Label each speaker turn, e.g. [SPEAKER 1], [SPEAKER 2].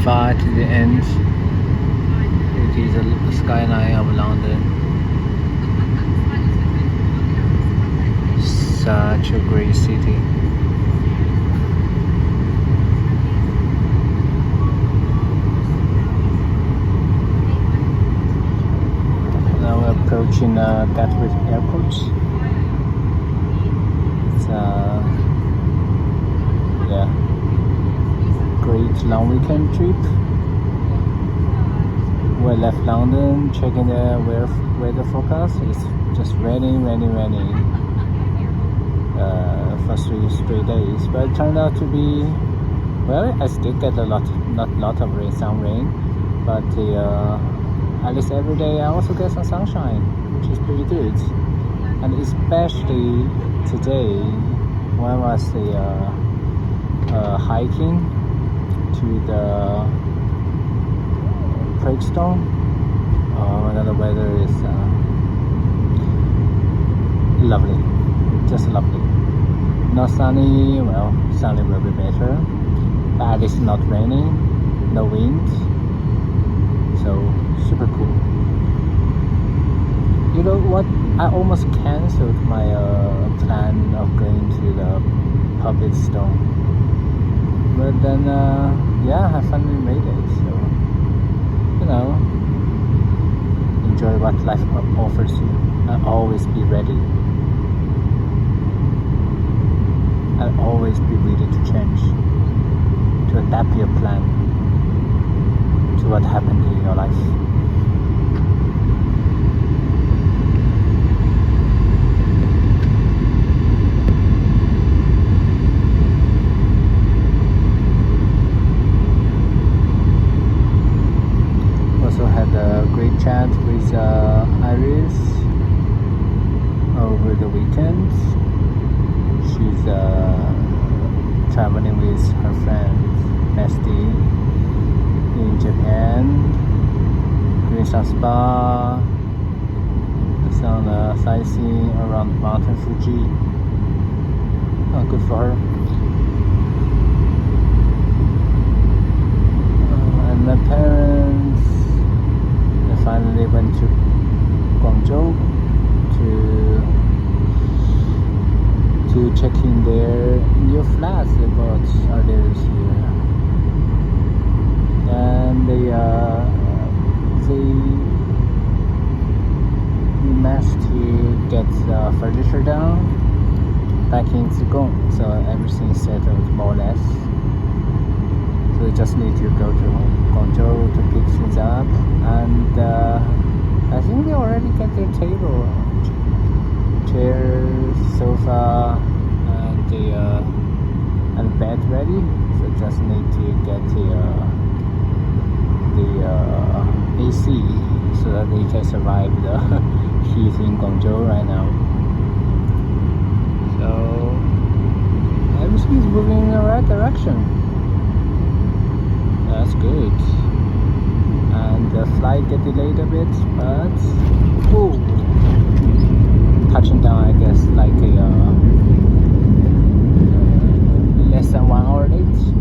[SPEAKER 1] far to the end. It is a skyline of London. Such a great city. Now we're approaching Gatwick Airport. It's great long weekend trip. We left London, checking the weather forecast. It's just raining for 3 straight days, but it turned out to be, well, I still get not lot of rain, some rain, but at least every day I also get some sunshine, which is pretty good. And especially today when I was hiking to the Folkestone. Oh, the weather is lovely, just lovely. Not sunny, well, sunny will be better, but at least not raining, no wind, so super cool. You know what, I almost cancelled my plan of going to the Folkestone, but then I finally made it, so you know, enjoy what life offers you and always be ready. And always be ready to change, to adapt your plan to what happened in your life. Also had a great chat with Iris over the weekend. She's traveling with her friends, bestie, in Japan, doing some spa, some sightseeing around Mountain Fuji. Oh, good for her. And my parents, they finally went to Guangzhou to check in their new flats they bought earlier this year, and they managed to get the furniture down back in Zigong, so everything is settled more or less. So we just need to go to Guangzhou to pick things up, and I think they already get their table, chairs, sofa, and bed ready. So just need to get the AC so that they can survive the heat in Guangzhou right now. So everything is moving in the right direction. That's good. And the flight get delayed a bit, but touching down, I guess, like less than 1 hour late.